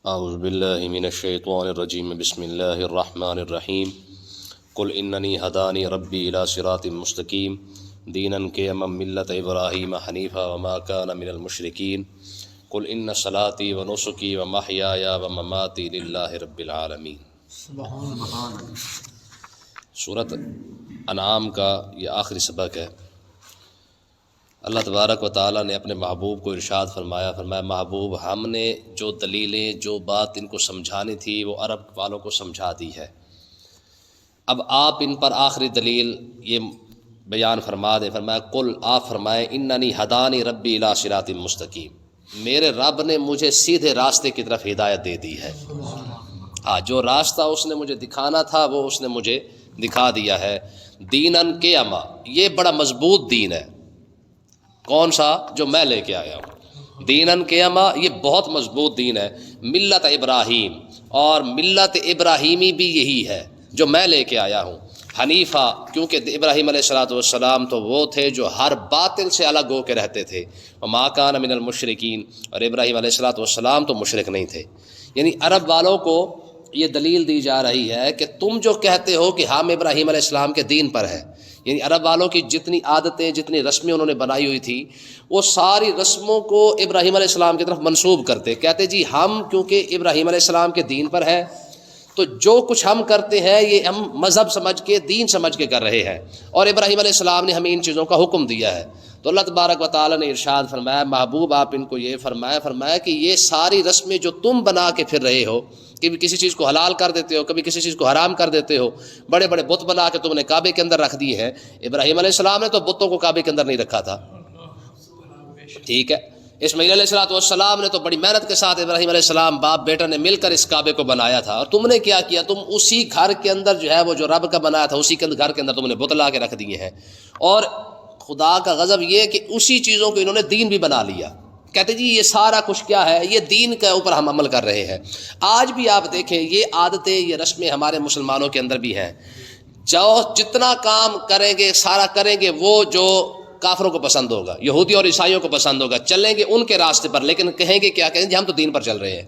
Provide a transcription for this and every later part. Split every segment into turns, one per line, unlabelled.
اعوذ باللہ من الشیطان الرجیم بسم اللہ الرحمن الرحیم قل اننی ہدانی ربی الی صراط مستقیم دینا قیما ملت ابراہیم حنیفا وما کان من المشرکین قل ان صلاتی و نسکی و محیای و مماتی للہ رب العالمین۔ سورۃ انعام کا یہ آخری سبق ہے۔ اللہ تبارک و تعالیٰ نے اپنے محبوب کو ارشاد فرمایا محبوب ہم نے جو دلیلیں جو بات ان کو سمجھانی تھی وہ عرب والوں کو سمجھا دی ہے، اب آپ ان پر آخری دلیل یہ بیان فرما دیں۔ فرمایا قل، آپ فرمائیں اننی ہدانی ربی الی صراط مستقیم، میرے رب نے مجھے سیدھے راستے کی طرف ہدایت دے دی ہے۔ جو راستہ اس نے مجھے دکھانا تھا وہ اس نے مجھے دکھا دیا ہے۔ دیناً قیما، یہ بڑا مضبوط دین ہے۔ کون سا؟ جو میں لے کے آیا ہوں۔ دیناً قیما، یہ بہت مضبوط دین ہے۔ ملت ابراہیم، اور ملت ابراہیمی بھی یہی ہے جو میں لے کے آیا ہوں۔ حنیفہ، کیونکہ ابراہیم علیہ السلام تو وہ تھے جو ہر باطل سے الگ ہو کے رہتے تھے۔ وما کان من المشرکین، اور ابراہیم علیہ السلام تو مشرک نہیں تھے۔ یعنی عرب والوں کو یہ دلیل دی جا رہی ہے کہ تم جو کہتے ہو کہ ہم ابراہیم علیہ السلام کے دین پر ہیں، یعنی عرب والوں کی جتنی عادتیں جتنی رسمیں انہوں نے بنائی ہوئی تھی وہ ساری رسموں کو ابراہیم علیہ السلام کی طرف منسوب کرتے، کہتے جی ہم کیونکہ ابراہیم علیہ السلام کے دین پر ہیں تو جو کچھ ہم کرتے ہیں یہ ہم مذہب سمجھ کے دین سمجھ کے کر رہے ہیں، اور ابراہیم علیہ السلام نے ہمیں ان چیزوں کا حکم دیا ہے۔ تو اللہ تبارک و تعالیٰ نے ارشاد فرمایا محبوب آپ ان کو یہ فرمایا کہ یہ ساری رسمیں جو تم بنا کے پھر رہے ہو، کبھی کسی چیز کو حلال کر دیتے ہو، کبھی کسی چیز کو حرام کر دیتے ہو، بڑے بڑے بت بنا کے تم نے کعبے کے اندر رکھ دیے ہیں۔ ابراہیم علیہ السلام نے تو بتوں کو کعبے کے اندر نہیں رکھا تھا، ٹھیک ہے۔ اسماعیل علیہ السلام نے تو بڑی محنت کے ساتھ ابراہیم علیہ السلام باپ بیٹا نے مل کر اس کعبے کو بنایا تھا، اور تم نے کیا کیا؟ تم اسی گھر کے اندر جو ہے وہ جو رب کا بنایا تھا اسی کے اندر گھر کے اندر تم نے بت لا کے رکھ دیے ہیں۔ اور خدا کا غضب یہ کہ اسی چیزوں کو انہوں نے دین بھی بنا لیا، کہتے جی یہ سارا کچھ کیا ہے، یہ دین کے اوپر ہم عمل کر رہے ہیں۔ آج بھی آپ دیکھیں یہ عادتیں یہ رسمیں ہمارے مسلمانوں کے اندر بھی ہیں، جو جتنا کام کریں گے سارا کریں گے وہ جو کافروں کو پسند ہوگا، یہودی اور عیسائیوں کو پسند ہوگا، چلیں گے ان کے راستے پر، لیکن کہیں گے کیا؟ کہیں گے ہم تو دین پر چل رہے ہیں۔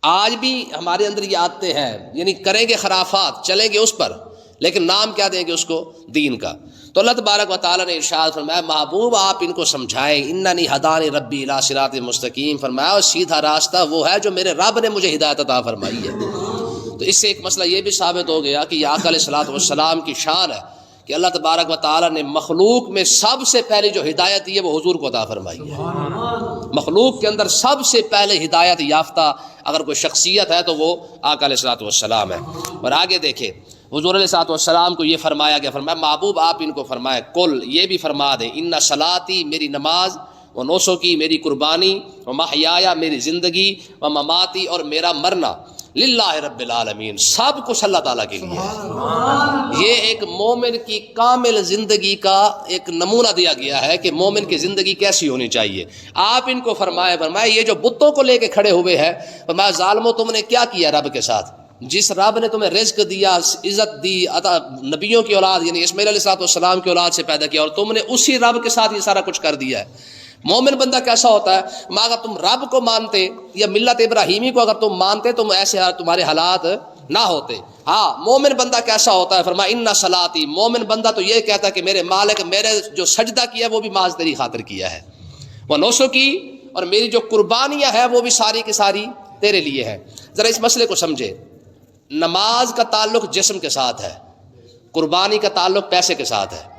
آج بھی ہمارے اندر یہ عادتیں ہیں، یعنی کریں گے خرافات، چلیں گے اس پر، لیکن نام کیا دیں گے اس کو؟ دین کا۔ تو اللہ تبارک و تعالیٰ نے ارشاد فرمایا محبوب آپ ان کو سمجھائیں اننی ہدانی ربی الی صراط مستقیم، فرمایا اور سیدھا راستہ وہ ہے جو میرے رب نے مجھے ہدایت عطا فرمائی ہے۔ تو اس سے ایک مسئلہ یہ بھی ثابت ہو گیا کہ یہ آقا علیہ الصلوۃ والسلام کی شان ہے کہ اللہ تبارک و تعالیٰ نے مخلوق میں سب سے پہلے جو ہدایت دی ہے وہ حضور کو عطا فرمائی ہے۔ مخلوق کے اندر سب سے پہلے ہدایت یافتہ اگر کوئی شخصیت ہے تو وہ آقا علیہ الصلوۃ والسلام ہے۔ اور آگے دیکھیں حضور علیہ الصلوۃ والسلام کو یہ فرمایا گیا، فرمایا محبوب آپ ان کو فرمائے قل، یہ بھی فرما دیں ان صلاتی میری نماز، و نسکی میری قربانی، و محیایا میری زندگی، و مماتی اور میرا مرنا، للہ رب العالمین، سب کچھ اللہ تعالیٰ کے لیے ہے۔ یہ ایک مومن کی کامل زندگی کا ایک نمونہ دیا گیا ہے کہ مومن کی زندگی کیسی ہونی چاہیے۔ آپ ان کو فرمائے یہ جو بتوں کو لے کے کھڑے ہوئے ہیں، فرمایا ظالمو تم نے کیا کیا رب کے ساتھ؟ جس رب نے تمہیں رزق دیا، عزت دی، عطا نبیوں کی اولاد یعنی اسماعیل علیہ السلام کی اولاد سے پیدا کیا، اور تم نے اسی رب کے ساتھ یہ سارا کچھ کر دیا ہے۔ مومن بندہ کیسا ہوتا ہے؟ اگر تم رب کو مانتے یا ملت ابراہیمی کو اگر تم مانتے تو ایسے تمہارے حالات نہ ہوتے۔ مومن بندہ کیسا ہوتا ہے؟ فرمایا ان صلاتی، مومن بندہ تو یہ کہتا ہے کہ میرے مالک میرے جو سجدہ کیا وہ بھی محض تیری خاطر کیا ہے، وہ نسکی اور میری جو قربانیاں ہیں وہ بھی ساری کی ساری تیرے لیے ہے۔ ذرا اس مسئلے کو سمجھے، نماز کا تعلق جسم کے ساتھ ہے، قربانی کا تعلق پیسے کے ساتھ ہے۔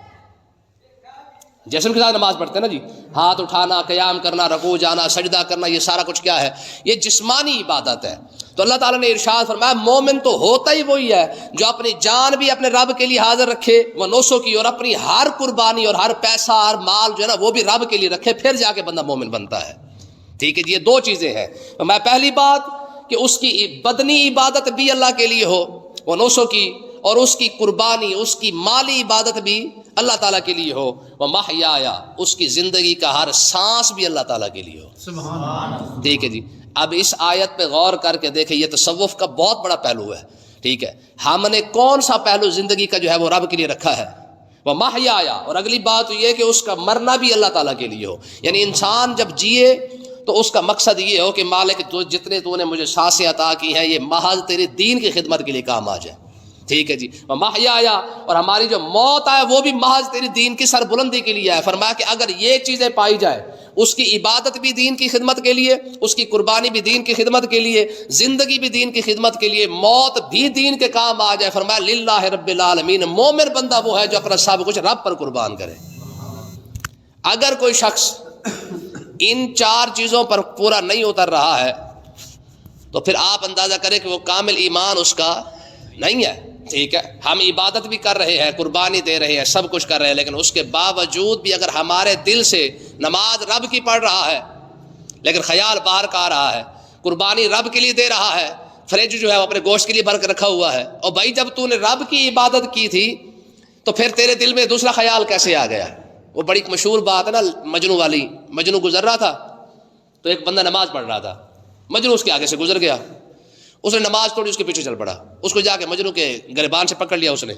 جسم کے ساتھ نماز پڑھتے ہیں نا جی، ہاتھ اٹھانا، قیام کرنا، رکوع جانا، سجدہ کرنا، یہ سارا کچھ کیا ہے؟ یہ جسمانی عبادت ہے۔ تو اللہ تعالیٰ نے ارشاد فرمایا مومن تو ہوتا ہی وہی ہے جو اپنی جان بھی اپنے رب کے لیے حاضر رکھے، وہ نوسوں کی، اور اپنی ہر قربانی اور ہر پیسہ ہر مال جو ہے نا وہ بھی رب کے لیے رکھے، پھر جا کے بندہ مومن بنتا ہے۔ ٹھیک ہے جی، یہ دو چیزیں ہیں۔ میں پہلی بات کہ اس کی بدنی عبادت بھی اللہ کے لیے ہو، وہ نوسوں کی، اور اس کی قربانی اس کی مالی عبادت بھی اللہ تعالیٰ کے لیے ہو، وہ محیایا اس کی زندگی کا ہر سانس بھی اللہ تعالیٰ کے لیے ہو۔ سبحان اللہ۔ ٹھیک ہے جی، اب اس آیت پہ غور کر کے دیکھیں، یہ تصوف کا بہت بڑا پہلو ہے۔ ٹھیک ہے، ہم نے کون سا پہلو زندگی کا جو ہے وہ رب کے لیے رکھا ہے؟ وہ محیایا، اور اگلی بات یہ کہ اس کا مرنا بھی اللہ تعالیٰ کے لیے ہو، یعنی انسان جب جیے تو اس کا مقصد یہ ہو کہ مالک جتنے تو نے مجھے سانسیں عطا کی ہیں یہ محض تیرے دین کی خدمت کے لیے کام آ جائے. ٹھیک ہے جی. محیا، اور ہماری جو موت آئے وہ بھی محض تیری دین کی سربلندی کے لیے ہے. فرمایا کہ اگر یہ چیزیں پائی جائے، اس کی عبادت بھی دین کی خدمت کے لیے، اس کی قربانی بھی دین کی خدمت کے لیے، زندگی بھی دین کی خدمت کے لیے، موت بھی دین کے کام آ جائے. فرمایا للہ رب العالمین. مومن بندہ وہ ہے جو اپنا سب کچھ رب پر قربان کرے. اگر کوئی شخص ان 4 چیزوں پر پورا نہیں اتر رہا ہے تو پھر آپ اندازہ کریں کہ وہ کامل ایمان اس کا نہیں ہے. ٹھیک ہے، ہم عبادت بھی کر رہے ہیں، قربانی دے رہے ہیں، سب کچھ کر رہے ہیں، لیکن اس کے باوجود بھی اگر ہمارے دل سے نماز رب کی پڑھ رہا ہے لیکن خیال باہر کا آ رہا ہے، قربانی رب کے لیے دے رہا ہے، فریج جو ہے وہ اپنے گوشت کے لیے بھر کے رکھا ہوا ہے، اور بھائی جب تو نے رب کی عبادت کی تھی تو پھر تیرے دل میں دوسرا خیال کیسے آ گیا؟ وہ بڑی مشہور بات ہے نا مجنو والی. مجنو گزر رہا تھا تو ایک بندہ نماز پڑھ رہا تھا، مجنو اس کے آگے سے گزر گیا، اس نے نماز توڑی، اس کے پیچھے چل پڑا، اس کو جا کے مجنو کے گریبان سے پکڑ لیا. اس نے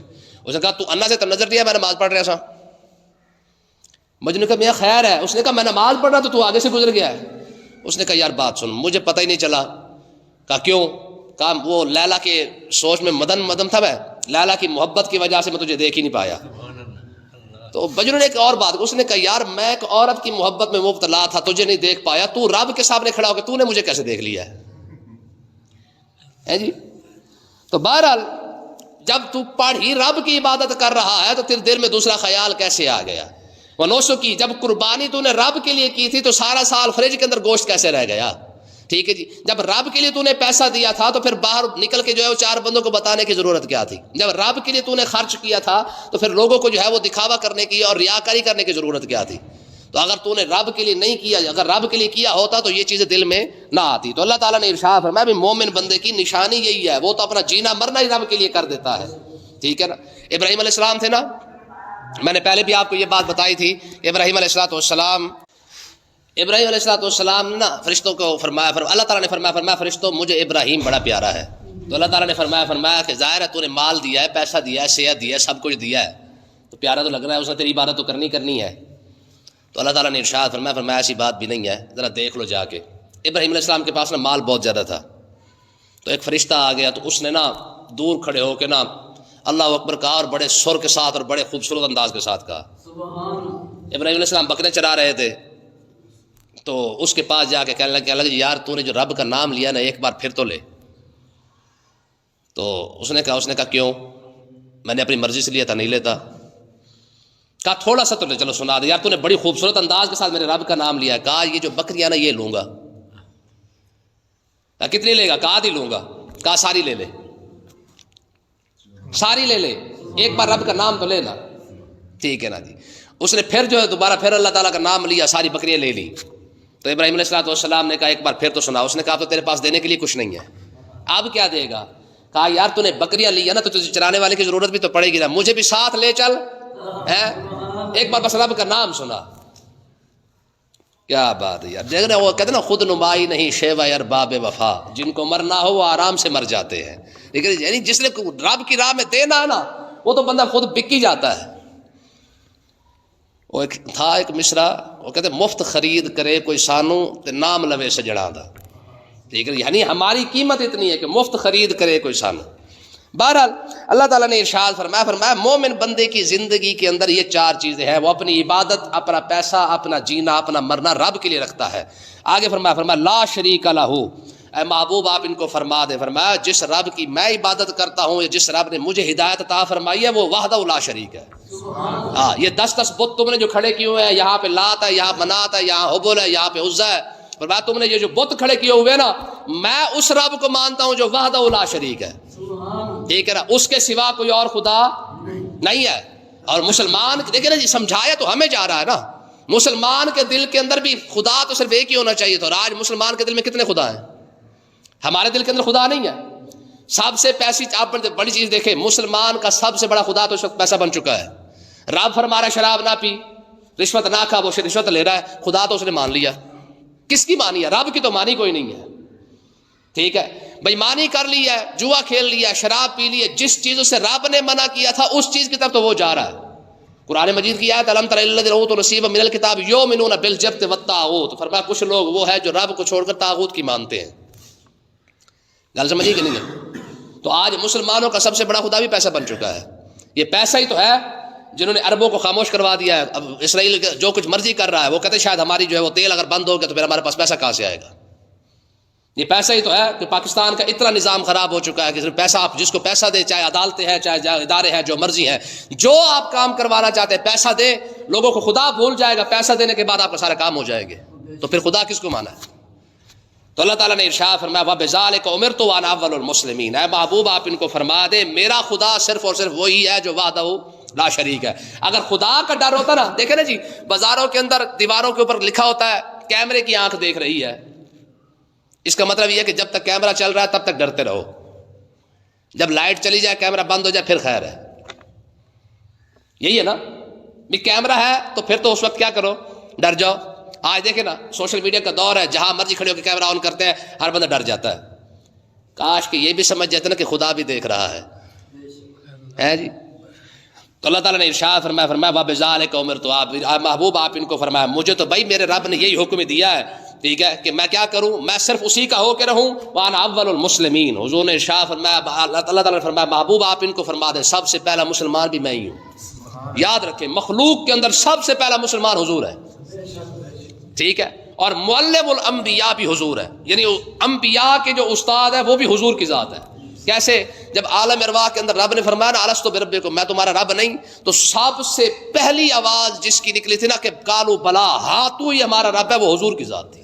کہا تو انا سے تو نظر دیا، میں نماز پڑھ رہا تھا. مجنو نے کہا میاں خیر ہے. اس نے کہا میں نماز پڑھ رہا تو آگے سے گزر گیا ہے. اس نے کہا یار بات سن، مجھے پتہ ہی نہیں چلا. کہا کیوں؟ کہا وہ لیلا کے سوچ میں مدم تھا، میں لیلا کی محبت کی وجہ سے میں تجھے دیکھ ہی نہیں پایا. تو مجنو نے ایک اور بات، اس نے کہا یار میں ایک عورت کی محبت میں مبتلا تھا، تجھے نہیں دیکھ پایا، تو رب کے سامنے کھڑا ہو کے تو نے مجھے کیسے دیکھ لیا ہے جی؟ تو بہرحال جب تو پڑھ ہی رب کی عبادت کر رہا ہے تو تیرے دل میں دوسرا خیال کیسے آ گیا؟ ونوسو کی جب قربانی تو نے رب کے لیے کی تھی تو سارا سال فریج کے اندر گوشت کیسے رہ گیا؟ ٹھیک ہے جی. جب رب کے لیے تو نے پیسہ دیا تھا تو پھر باہر نکل کے جو ہے وہ 4 بندوں کو بتانے کی ضرورت کیا تھی؟ جب رب کے لیے تو نے خرچ کیا تھا تو پھر لوگوں کو جو ہے وہ دکھاوا کرنے کی اور ریاکاری کرنے کی ضرورت کیا تھی؟ تو اگر تو نے رب کے لیے نہیں کیا، اگر رب کے لیے کیا ہوتا تو یہ چیزیں دل میں نہ آتی. تو اللہ تعالیٰ نے ارشاد فرمایا بھی مومن بندے کی نشانی یہی ہے، وہ تو اپنا جینا مرنا ہی رب کے لیے کر دیتا ہے. ٹھیک ہے نا. ابراہیم علیہ السلام تھے نا، میں نے پہلے بھی آپ کو یہ بات بتائی تھی. ابراہیم علیہ السلام نے نا فرشتوں کو فرمایا، اللہ تعالیٰ نے فرمایا فرشتوں مجھے ابراہیم بڑا پیارا ہے. تو اللہ تعالیٰ نے فرمایا کہ ظاہر ہے تو نے مال دیا ہے، پیسہ دیا ہے، صحت دیا ہے، سب کچھ دیا ہے، تو پیارا تو لگ رہا ہے، اس نے تیری عبادت تو کرنی ہے. تو اللہ تعالیٰ نے ارشاد فرمایا ایسی بات بھی نہیں ہے، ذرا دیکھ لو جا کے. ابراہیم علیہ السلام کے پاس نا مال بہت زیادہ تھا. تو ایک فرشتہ آ گیا، تو اس نے نا دور کھڑے ہو کے نا اللہ اکبر کہا، اور بڑے سر کے ساتھ اور بڑے خوبصورت انداز کے ساتھ کہا. ابراہیم علیہ السلام بکرے چرا رہے تھے، تو اس کے پاس جا کے کہنے لگا یار تو نے جو رب کا نام لیا نا ایک بار پھر تو لے. تو اس نے کہا کیوں؟ میں نے اپنی مرضی سے لیا تھا، نہیں لیتا. کہا تھوڑا سا تو لے، چلو سنا دے. یار تو نے بڑی خوبصورت انداز کے ساتھ میرے رب کا نام لیا. کہا یہ جو بکریاں نا یہ لوں گا. کہا کتنی لے گا؟ کہا آدھی لوں گا. کہا ساری لے لے، ساری لے لے، ایک بار رب کا نام تو لینا. ٹھیک ہے نا جی. اس نے پھر جو ہے دوبارہ پھر اللہ تعالیٰ کا نام لیا، ساری بکریاں لے لی. تو ابراہیم علیہ السلام نے کہا ایک بار پھر تو سنا. اس نے کہا تو تیرے پاس دینے کے لیے کچھ نہیں ہے، اب کیا دے گا؟ کہا یار تو نے بکریاں لی ہے نا تو تجھے چرانے والے کی ضرورت بھی تو پڑے گی نا، مجھے بھی ساتھ لے چل، ایک بار بس رب کا نام سنا. کیا بات ہے یار. دیکھنا وہ کہتے ہیں نا خود نمائی نہیں شیوہ ارباب وفا، جن کو مرنا ہو وہ آرام سے مر جاتے ہیں. لیکن یعنی جس نے رب کی راہ میں دینا ہے نا وہ تو بندہ خود بک ہی جاتا ہے. وہ ایک مصرع وہ کہتے مفت خرید کرے کوئی سانو تے نام لوے سجڑا دا. ٹھیک ہے، یعنی ہماری قیمت اتنی ہے کہ مفت خرید کرے کوئی سانو. بہرحال اللہ تعالیٰ نے ارشاد فرمایا مومن بندے کی زندگی کے اندر یہ 4 چیزیں ہیں، وہ اپنی عبادت، اپنا پیسہ، اپنا جینا، اپنا مرنا رب کے لیے رکھتا ہے. آگے فرمایا لا شریک لہ. اے محبوب آپ ان کو فرما دے، فرمایا جس رب کی میں عبادت کرتا ہوں یا جس رب نے مجھے ہدایت عطا فرمائی ہے وہ وحدہ لا شریک ہے. ہاں یہ 10 بت تم نے جو کھڑے کیے ہوئے ہیں، یہاں پہ لات ہے، یہاں منات ہے، یہاں حبل ہے، یہاں پہ عزا ہے، فرمایا تم نے یہ جو بت کھڑے کیے ہوئے نا میں اس رب کو مانتا ہوں جو وحدہ لا شریک ہے. ٹھیک ہے نا، اس کے سوا کوئی اور خدا نہیں ہے. اور مسلمان دیکھیں نا جی، سمجھایا تو ہمیں جا رہا ہے نا، مسلمان کے دل کے اندر بھی خدا تو صرف ایک ہی ہونا چاہیے. تو آج مسلمان کے دل میں کتنے خدا ہیں؟ ہمارے دل کے اندر خدا نہیں ہے. سب سے آپ بڑی چیز دیکھیں، مسلمان کا سب سے بڑا خدا تو اس وقت پیسہ بن چکا ہے. رب فرما رہا ہے شراب نہ پی، رشوت نہ کھا، وہ رشوت لے رہا ہے، خدا تو اس نے مان لیا. کس کی مانی ہے؟ رب کی تو مانی کوئی نہیں ہے. ٹھیک ہے، بےمانی کر لی ہے، جوا کھیل لیا، شراب پی لی ہے، جس چیز سے رب نے منع کیا تھا اس چیز کی طرف تو وہ جا رہا ہے. قرآن مجید کی آیت الم تر الی الذین اوتوا نصیبا من الکتاب یؤمنون بالجبت والطاغوت، فرمایا کچھ لوگ وہ ہے جو رب کو چھوڑ کر طاغوت کی مانتے ہیں. گل سمجھیے کہ نہیں؟ تو آج مسلمانوں کا سب سے بڑا خدا بھی پیسہ بن چکا ہے. یہ پیسہ ہی تو ہے جنہوں نے عربوں کو خاموش کروا دیا ہے. اب اسرائیل جو کچھ مرضی کر رہا ہے، وہ کہتے ہیں شاید ہماری جو ہے وہ تیل اگر بند ہو گیا تو پھر ہمارے پاس پیسہ کہاں سے آئے گا. یہ پیسہ ہی تو ہے کہ پاکستان کا اتنا نظام خراب ہو چکا ہے کہ پیسہ آپ جس کو پیسہ دے، چاہے عدالتیں ہیں چاہے ادارے ہیں، جو مرضی ہیں، جو آپ کام کروانا چاہتے ہیں پیسہ دے. لوگوں کو خدا بھول جائے گا، پیسہ دینے کے بعد آپ کا سارا کام ہو جائے گا. تو پھر خدا کس کو مانا ہے؟ تو اللہ تعالیٰ نے ارشاد فرمایا وَبِذَلِكَ أُمِرْتُ وَأَنَا أَوَّلُ الْمُسْلِمِينَ. اے محبوب آپ ان کو فرما دے میرا خدا صرف اور صرف وہی ہے جو وحدہ لا شریک ہے. اگر خدا کا ڈر ہوتا نا، دیکھیں نا جی بازاروں کے اندر دیواروں کے اوپر لکھا ہوتا ہے کیمرے کی آنکھ دیکھ رہی ہے. اس کا مطلب یہ ہے کہ جب تک کیمرہ چل رہا ہے تب تک ڈرتے رہو، جب لائٹ چلی جائے کیمرہ بند ہو جائے پھر خیر ہے. یہی ہے نا بھی کیمرہ ہے تو پھر تو اس وقت کیا کرو، ڈر جاؤ. آج دیکھیں نا سوشل میڈیا کا دور ہے، جہاں مرضی کھڑے ہو کے کیمرہ آن کرتے ہیں ہر بندہ ڈر جاتا ہے. کاش کہ یہ بھی سمجھ جاتے نا کہ خدا بھی دیکھ رہا ہے جی. تو اللہ تعالیٰ نے ارشاد فرمایا وَبِذَلِكَ أُمِرْتُ. آپ محبوب آپ ان کو فرمایا مجھے تو بھائی میرے رب نے یہی حکم دیا ہے، ٹھیک ہے، کہ میں کیا کروں، میں صرف اسی کا ہو کے رہوں. وَأَنَا أَوَّلُ الْمُسْلِمِينَ. حضور نے ارشاد فرمایا، اللہ تعالیٰ نے فرمایا محبوب آپ ان کو فرما دیں سب سے پہلا مسلمان بھی میں ہی ہوں. یاد رکھیں مخلوق کے اندر سب سے پہلا مسلمان حضور ہے، ٹھیک ہے. اور معلم الانبیاء بھی حضور ہے، یعنی انبیاء کے جو استاد ہے وہ بھی حضور کی ذات ہے. کیسے؟ جب عالم ارواح کے اندر رب نے فرمایا نا الستو بربکم، میں تمہارا رب نہیں، تو سب سے پہلی آواز جس کی نکلی تھی نا کہ قالوا بلا، ہاں تو ہی ہمارا رب ہے، وہ حضور کی ذات تھی.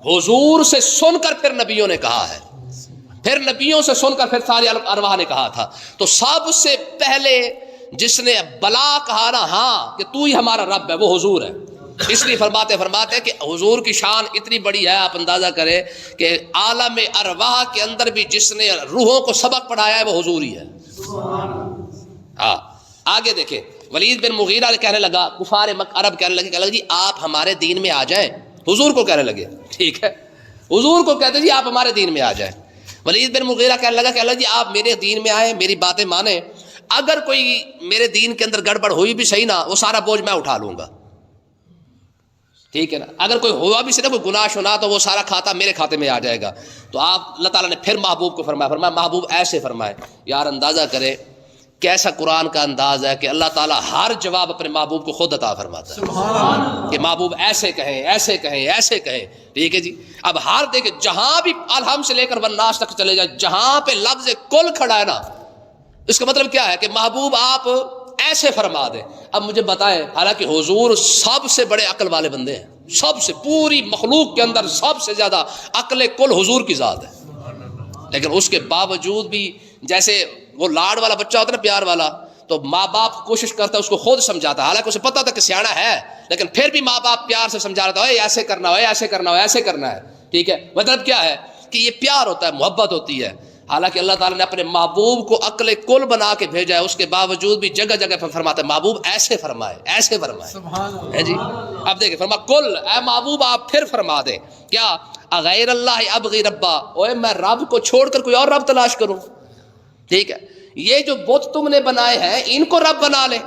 حضور سے سن کر پھر نبیوں نے کہا ہے، پھر نبیوں سے سن کر پھر ساری ارواح نے کہا تھا. تو سب سے پہلے جس نے بلا کہا نا ہاں کہ تو ہی ہمارا رب ہے، وہ حضور ہے. اس لیے فرماتے ہیں کہ حضور کی شان اتنی بڑی ہے، آپ اندازہ کریں کہ عالم ارواح کے اندر بھی جس نے روحوں کو سبق پڑھایا ہے وہ حضور ہی ہے. ہاں آگے دیکھیں ولید بن مغیرہ کہنے لگا، کفار عرب کہنے لگے جی آپ ہمارے دین میں آ جائیں. حضور کو کہنے لگے، ٹھیک ہے، حضور کو کہتے جی آپ ہمارے دین میں آ جائیں. ولید بن مغیرہ کہنے لگا کہ اللہ جی آپ میرے دین میں آئیں، میری باتیں مانیں، اگر کوئی میرے دین کے اندر گڑبڑ ہوئی بھی صحیح نا، وہ سارا بوجھ میں اٹھا لوں گا، ٹھیک ہے نا. اگر کوئی ہوا بھی صحیح نا، کوئی گناہ شنا، تو وہ سارا کھاتا میرے کھاتے میں آ جائے گا. تو آپ اللہ تعالیٰ نے پھر محبوب کو فرمایا محبوب ایسے فرمائے. یار اندازہ کرے کیسا قرآن کا انداز ہے کہ اللہ تعالیٰ ہر جواب اپنے محبوب کو خود عطا فرماتا ہے کہ محبوب ایسے کہیں ایسے کہیں ایسے کہیں، ٹھیک ہے جی. اب ہر دیکھیں جہاں بھی الحمد سے لے کر والناس تک چلے جائے، جہاں پہ لفظ کل کھڑا ہے نا، اس کا مطلب کیا ہے کہ محبوب آپ ایسے فرما دیں. اب مجھے بتائیں، حالانکہ حضور سب سے بڑے عقل والے بندے ہیں، سب سے پوری مخلوق کے اندر سب سے زیادہ عقل کل حضور کی ذات ہے، لیکن اس کے باوجود بھی جیسے وہ لاڈ والا بچہ ہوتا ہے نا، پیار والا، تو ماں باپ کوشش کرتا ہے اس کو خود سمجھاتا ہے، حالانکہ اسے پتا تھا کہ سیاڑا ہے، لیکن پھر بھی ماں باپ پیار سے سمجھا رہا ہے ایسے کرنا ہو ایسے کرنا ہو ایسے کرنا ہے، ٹھیک ہے. مطلب کیا ہے کہ یہ پیار ہوتا ہے، محبت ہوتی ہے. حالانکہ اللہ تعالیٰ نے اپنے محبوب کو عقل کل بنا کے بھیجا ہے، اس کے باوجود بھی جگہ جگہ پر فرماتا ہے محبوب ایسے فرمائے ایسے فرمائے ہے جی. اب دیکھیں فرما کل اے محبوب آپ پھر فرما دیں کیا غیر اللہ ابغی ربا، اوے میں رب کو چھوڑ کر کوئی اور رب تلاش کروں، ٹھیک ہے. یہ جو بت تم نے بنائے ہیں ان کو رب بنا لے.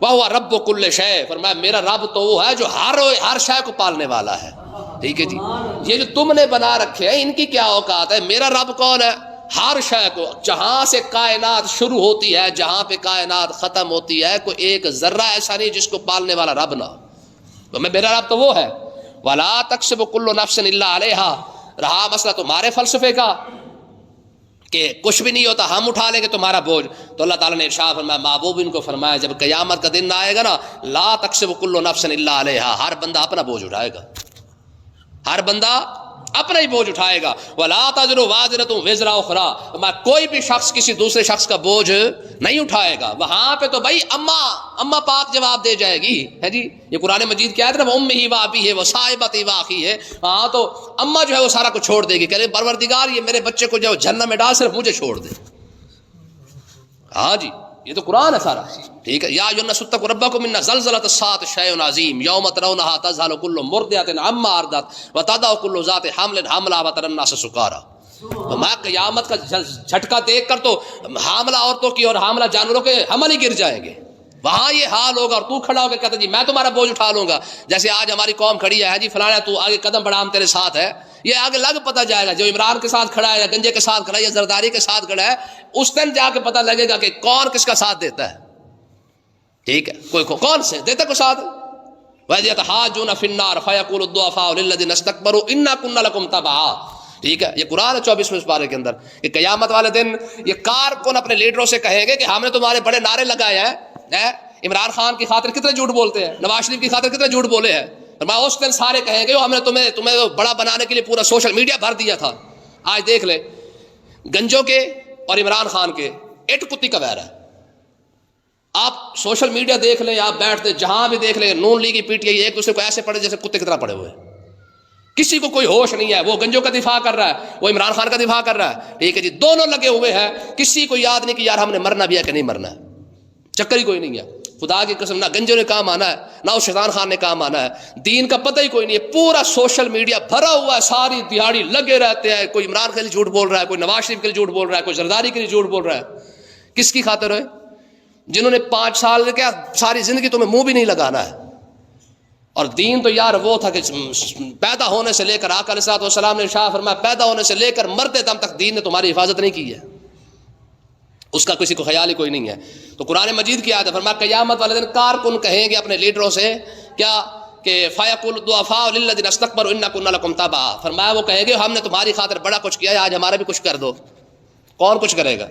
وہ رب کل شے، فرمایا میرا رب تو وہ ہے جو ہر شے کو پالنے والا ہے، ٹھیک ہے جی. یہ جو تم نے بنا رکھے ہیں ان کی کیا اوقات ہے، میرا رب کون ہے، ہر شے کو، جہاں سے کائنات شروع ہوتی ہے جہاں پہ کائنات ختم ہوتی ہے، کوئی ایک ذرہ ایسا نہیں جس کو پالنے والا رب نہ ہو. میرا رب تو وہ ہے. وَلَا تَكْسِبُ كُلُّ نَفْسٍ إِلَّا عَلَيْهَا. رہا مسئلہ تمہارے فلسفے کا کہ کچھ بھی نہیں ہوتا ہم اٹھا لیں گے تمہارا بوجھ، تو اللہ تعالیٰ نے ارشاد فرمایا محبوب ان کو فرمایا جب قیامت کا دن آئے گا نا، لا تکسب کل نفس الا علیہا، ہر بندہ اپنا بوجھ اٹھائے گا، ہر بندہ اپنا ہی بوجھ اٹھائے گا. ولا تزر وازرۃ وزر اخرى، کوئی بھی شخص کسی دوسرے شخص کا بوجھ نہیں اٹھائے گا. وہاں پہ تو بھائی اما پاک جواب دے جائے گی، ہے جی. یہ قرآن مجید کیا ہے نا، امہ و ابیہ و صاحبۃ و اخیہ ہے. ہاں تو اما جو ہے وہ سارا کچھ چھوڑ دے گی، کہ پروردگار یہ میرے بچے کو جو جہنم میں ڈال صرف مجھے چھوڑ دے. ہاں جی یہ تو قرآن ہے سارا، ٹھیک ہے. یا ایھا الناس اتقوا ربکم ان زلزلۃ الساعۃ شیء عظیم یوم ترونھا تذہل کل مرضعۃ عما ارضعت وتضع کل ذات حمل حملھا وتری الناس سکارا. میں قیامت کا جھٹکا دیکھ کر تو حاملہ عورتوں کی اور حاملہ جانوروں کے حمل ہی گر جائیں گے. وہاں یہ حال ہوگا اور تو کھڑا ہو کے کہتا جی میں تمہارا بوجھ اٹھا لوں گا. جیسے آج ہماری قوم کھڑی ہے جی فلانا تو آگے قدم بڑھا ہم تیرے ساتھ ہے, یہ آگے لگ پتہ جائے گا جو عمران کے ساتھ کھڑا ہے یا گنجے کے ساتھ کھڑا ہے یا زرداری کے ساتھ کھڑا ہے, اس دن جا کے پتہ لگے گا کہ کون کس کا ساتھ دیتا ہے. ٹھیک ہے, کوئی کون سے دیتا کو ساتھ. وَيَتَحَاجُّونَ فِي النَّارِ فَيَقُولُ الضُّعَفَاءُ لِلَّذِينَ اسْتَكْبَرُوا إِنَّا كُنَّا لَكُمْ تَبَعًا. ٹھیک ہے, یہ قرآن ہے 24ویں پارے کے اندر کہ قیامت والے دن یہ کارکن اپنے لیڈروں سے کہیں گے کہ ہم نے تمہارے بڑے نعرے لگائے ہیں, عمران خان کی خاطر کتنے جھوٹ بولتے ہیں, نواز شریف کی خاطر کتنے جھوٹ بولے ہیں. میں اس دن سارے کہیں گے ہم نے تمہیں بڑا بنانے کے لیے پورا سوشل میڈیا بھر دیا تھا. آج دیکھ لے گنجوں کے اور عمران خان کے اٹ کتی کا ویر ہے. آپ سوشل میڈیا دیکھ لیں, آپ بیٹھتے جہاں بھی دیکھ لیں, نون لیگ کی پی ٹی آئی ایک دوسرے کو ایسے پڑے جیسے کتے کی طرح پڑے ہوئے, کسی کو کوئی ہوش نہیں ہے. وہ گنجوں کا دفاع کر رہا ہے, وہ عمران خان کا دفاع کر رہا ہے. ٹھیک ہے جی, دونوں لگے ہوئے ہیں, کسی کو یاد نہیں کہ یار ہم نے مرنا بھی ہے کہ نہیں مرنا ہے. چکر ہی کوئی نہیں ہے. خدا کی قسم, نہ گنجوں نے کام آنا ہے نہ اس شیطان خان نے کام آنا ہے. دین کا پتہ ہی کوئی نہیں ہے. پورا سوشل میڈیا بھرا ہوا ہے, ساری دیہاڑی لگے رہتے ہیں. کوئی عمران کے لیے جھوٹ بول رہا ہے, کوئی نواز شریف کے لیے جھوٹ بول رہا ہے, کوئی زرداری کے لیے جھوٹ بول رہا ہے. کس کی خاطر ہے؟ جنہوں نے 5 سال کیا ساری زندگی تمہیں منہ بھی نہیں لگانا ہے. اور دین تو یار وہ تھا کہ پیدا ہونے سے لے کر آقا علیہ السلام نے ارشاد فرمایا پیدا ہونے سے لے کر مرتے دم تک دین نے تمہاری حفاظت نہیں کی ہے. اس کا کسی کو خیال ہی کوئی نہیں ہے. تو قرآن مجید کی آیت ہے, فرمایا قیامت والے دن کارکن کہیں گے اپنے لیڈروں سے کیا کہ فَيَقُولُ الضُّعَفَاءُ لِلَّذِينَ اسْتَكْبَرُوا إِنَّا كُنَّا لَكُمْ تَبَعًا. فرمایا وہ کہیں گے ہم نے تمہاری خاطر بڑا کچھ کیا ہے, آج ہمارا بھی کچھ کر دو. کون کچھ کرے گا؟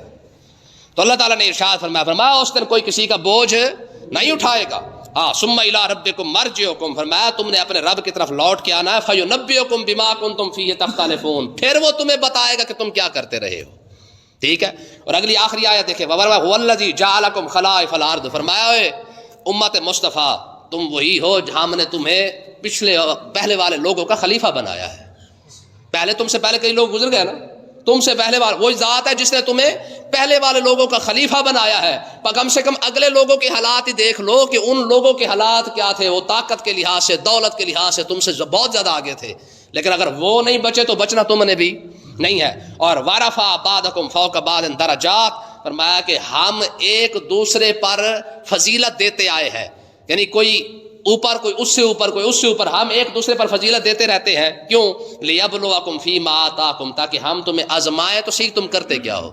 تو اللہ تعالیٰ نے ارشاد فرمایا اس دن کوئی کسی کا بوجھ نہیں اٹھائے گا. ثُمَّ إِلَىٰ رَبِّكُمْ مَرْجِعُكُمْ, فرمایا تم نے اپنے رب کی طرف لوٹ کے آنا ہے. فَيُنَبِّئُكُم بِمَا كُنتُمْ فِيهِ تَخْتَلِفُونَ, پھر وہ تمہیں بتائے گا کہ تم کیا کرتے رہے ہو. ٹھیک ہے, اور اگلی آخری آیت دیکھیں, هُوَ الَّذِي جَعَلَكُمْ خَلَائِفَ الْأَرْضِ, فرمایا اے امت مصطفیٰ تم وہی ہو ہم نے تمہیں پہلے والے لوگوں کا خلیفہ بنایا ہے. پہلے تم سے پہلے کئی لوگ گزر گئے نا, تم سے پہلے والے وہی ذات ہے جس نے تمہیں پہلے والے لوگوں کا خلیفہ بنایا ہے. پر کم سے کم اگلے لوگوں کے حالات ہی دیکھ لو کہ ان لوگوں کے حالات کیا تھے. وہ طاقت کے لحاظ سے, دولت کے لحاظ سے تم سے بہت زیادہ آگے تھے, لیکن اگر وہ نہیں بچے تو بچنا تم نے بھی نہیں ہے. اور وَرَفَعَ بَعْضَكُمْ فَوْقَ بَعْضٍ دَرَجَاتٍ, فرمایا کہ ہم ایک دوسرے پر فضیلت دیتے آئے ہیں. یعنی کوئی اوپر, کوئی اس سے اوپر, کوئی اس سے اوپر, ہم ایک دوسرے پر فضیلت دیتے رہتے ہیں. کیوں؟ لِيَبْلُوَكُمْ فِي مَا آتَاكُمْ, تاکہ ہم تمہیں آزمائیں تو صحیح تم کرتے کیا ہو.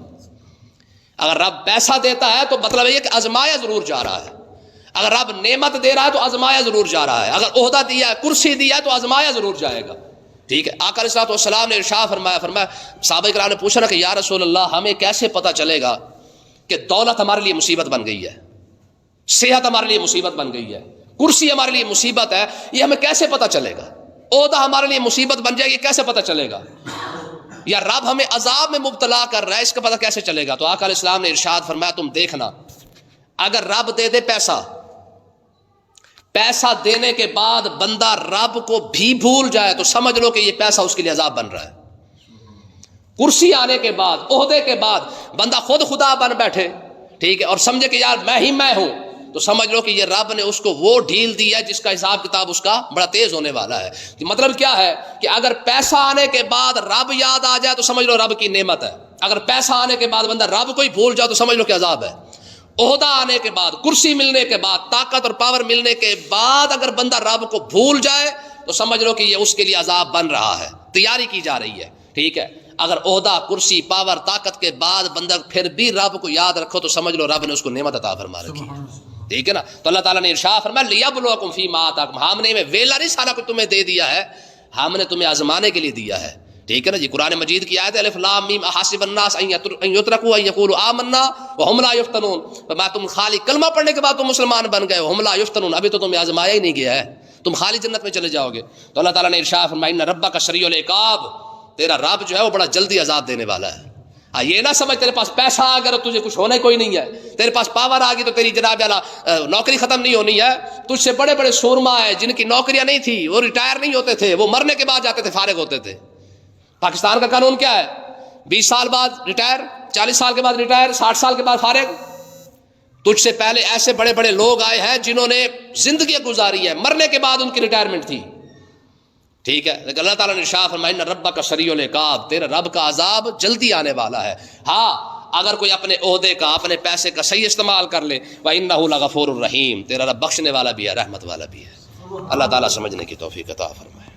اگر رب پیسہ دیتا ہے تو مطلب یہ کہ آزمایا ضرور جا رہا ہے. اگر رب نعمت دے رہا ہے تو آزمایا ضرور جا رہا ہے. اگر عہدہ دیا ہے, کرسی دیا ہے, تو آزمایا ضرور جائے گا. ٹھیک ہے, آقا علیہ السلام نے ارشاد فرمایا صحابہ کرام نے پوچھا نا کہ یا رسول اللہ ہمیں کیسے پتہ چلے گا کہ دولت ہمارے لیے مصیبت بن گئی ہے, صحت ہمارے لیے مصیبت بن گئی ہے, کرسی ہمارے لیے مصیبت ہے, یہ ہمیں کیسے پتہ چلے گا؟ عہدہ ہمارے لیے مصیبت بن جائے گی, کیسے پتہ چلے گا؟ یا رب ہمیں عذاب میں مبتلا کر رہا ہے, اس کا پتہ کیسے چلے گا؟ تو آقا علیہ السلام نے ارشاد فرمایا تم دیکھنا, اگر رب دے دے پیسہ دینے کے بعد بندہ رب کو بھی بھول جائے تو سمجھ لو کہ یہ پیسہ اس کے لیے عذاب بن رہا ہے. کرسی آنے کے بعد, عہدے کے بعد بندہ خود خدا بن بیٹھے, ٹھیک ہے, اور سمجھے کہ یار میں ہی میں ہوں, تو سمجھ لو کہ یہ رب نے اس کو وہ ڈھیل دی ہے جس کا حساب کتاب اس کا بڑا تیز ہونے والا ہے. مطلب کیا ہے کہ اگر پیسہ آنے کے بعد رب یاد آ جائے تو سمجھ لو رب کی نعمت ہے. اگر پیسہ آنے کے بعد بندہ رب کو ہی بھول جائے تو سمجھ لو کہ عذاب ہے. عہدہ آنے کے بعد, کرسی ملنے کے بعد, طاقت اور پاور ملنے کے بعد اگر بندہ رب کو بھول جائے تو سمجھ لو کہ یہ اس کے لیے عذاب بن رہا ہے, تیاری کی جا رہی ہے. ٹھیک ہے, اگر عہدہ, کرسی, پاور, طاقت کے بعد بندہ پھر بھی رب کو یاد رکھو تو سمجھ لو رب نے اس کو نعمت عطا فرما رکھی ہے. ٹھیک ہے نا, تو اللہ تعالیٰ نے ارشاد فرمایا لِيَبْلُوَكُمْ فِي مَا آتَاكُمْ, ہم نے ویلا نہیں سارا کچھ تمہیں دے دیا ہے, ہم نے تمہیں آزمانے کے لیے دیا ہے. ٹھیک ہے نا جی, قرآن مجید کی آیت ہے الف لام میم احسب الناس ان یترکوا ان یقولوا آمنا وهم لا یفتنون. میں تم خالی کلمہ پڑھنے کے بعد تم مسلمان بن گئے, وهم لا یفتنون, ابھی تو تمہیں آزمایا ہی نہیں گیا ہے, تم خالی جنت میں چلے جاؤ گے. تو اللہ تعالیٰ نے ارشاد فرمایا ان ربک سریع العقاب, تیرا رب جو ہے وہ بڑا جلدی عذاب دینے والا ہے. یہ نہ سمجھ تیرے پاس پیسہ آ گیا تجھے کچھ ہونا کوئی نہیں ہے, تیرے پاس پاور آ گئی تو تیری جناب اعلیٰ نوکری ختم نہیں ہونی ہے. تجھ سے بڑے بڑے سورما ہے جن کی نوکریاں نہیں تھی, وہ ریٹائر نہیں ہوتے تھے, وہ مرنے کے بعد جاتے تھے, فارغ ہوتے تھے. پاکستان کا قانون کیا ہے؟ 20 سال بعد ریٹائر, 40 سال کے بعد ریٹائر, 60 سال کے بعد فارغ. تجھ سے پہلے ایسے بڑے بڑے لوگ آئے ہیں جنہوں نے زندگی گزاری ہے, مرنے کے بعد ان کی ریٹائرمنٹ تھی. ٹھیک ہے, لیکن اللہ تعالیٰ نے ارشاد فرمایا ان ربک سریع العقاب, تیرا رب کا عذاب جلدی آنے والا ہے. ہاں اگر کوئی اپنے عہدے کا اپنے پیسے کا صحیح استعمال کر لے وَإِنَّهُ لَغَفُورٌ رَحِيمٌ، تیرا رب بخشنے والا بھی ہے رحمت والا بھی ہے۔ اللہ تعالیٰ سمجھنے کی توفیق عطا فرمائے۔